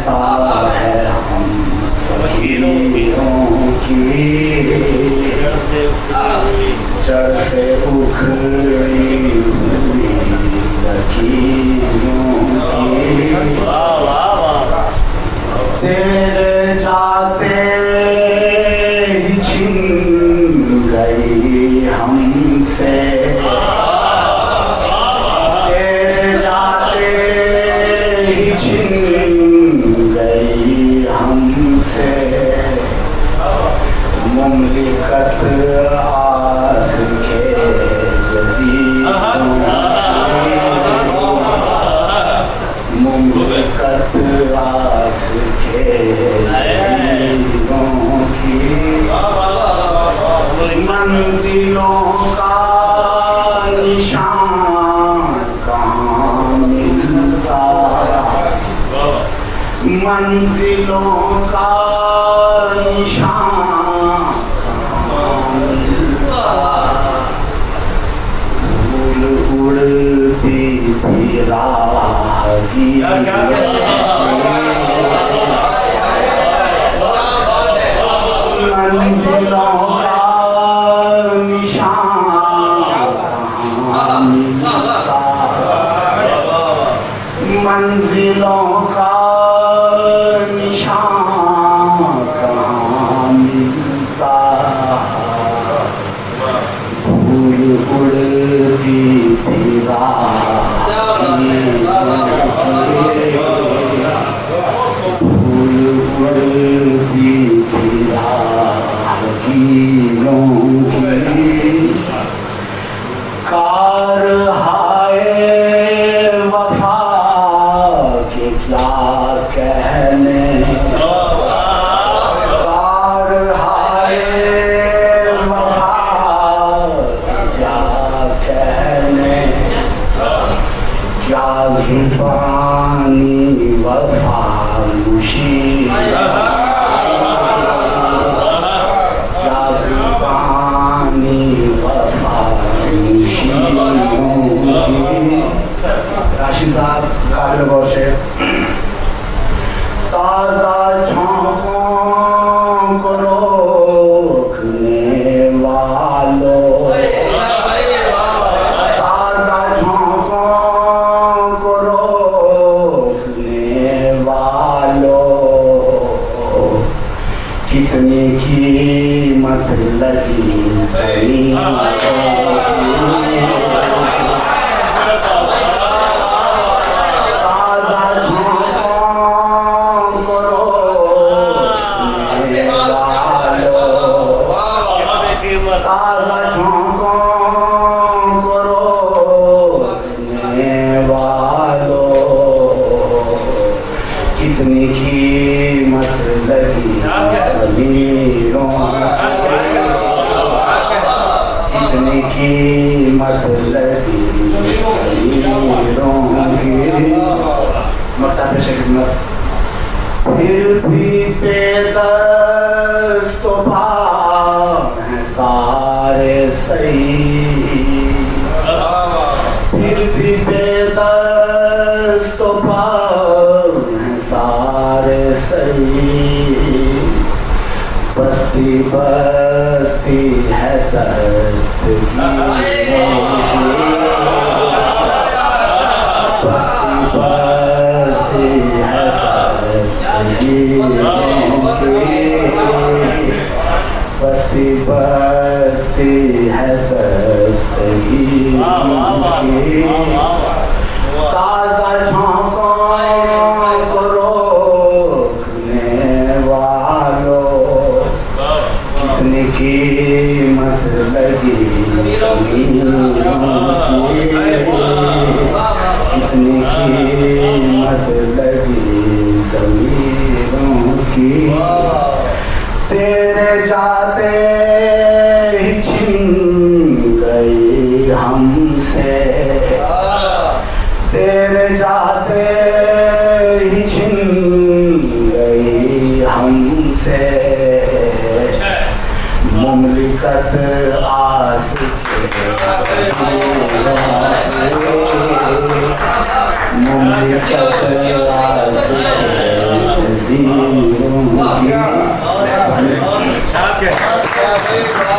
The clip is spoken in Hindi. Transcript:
कहता है हम फकीरों की जड़ से उखड़ी हुई लकीरों की। तेरे जाते ही छिन गई हमसे, तेरे जाते ही छिन गई हमसे मुमलिकत आस के जज़ीरों की, मुमलिकत आस के जज़ीरों की। मंजिलों का निशान कहाँ मिलता, मंजिलों का निशान कहाँ मिलता। धूल उड़ती थी राह की, मंजिलों का निशान कहाँ मिलता, मंजिलों का निशान कहाँ मिलता। धूल उड़ती थी राह की, धूल उड़ती थी राह की कार हाय वफा के क्या कहने, कार हाय वफा के क्या कहने। क्या जुबानी वफा मुशी, क्या जुबानी वफा मुशी। राशि साहब काबिल गौर से। ताज़ा झोंकों को रोकने वालों, ताज़ा झोंकों को रोकने वालों, कितनी कीमत लगी ज़मीन को। ताज़ा झोंकों को रोकने वालों, कितनी कीमत लगी ज़मीरों की, कितनी कीमत लगी ज़मीरों की। मक्ता पेश खिदमत। फिर भी बेदस्तो हैं सारे सही, फिर भी बेदस्तो हैं सारे सही। बस्ती बस्ती है दस्तगीरों की, बस्ती बस्ती है दस्तगीरों की, बस्ती बस्ती है दस्तगीरों की। ताज़ा झोंकों को रोकने वालों, कितनी कीमत लगी ज़मीरों की, कितनी कीमत लगी ज़मीरों की। तेरे जाते ही छिन गई हमसे, तेरे जाते ही छिन गई हमसे मुमलिकत आस के मुमलिकत आस के तस्वीरों की क्या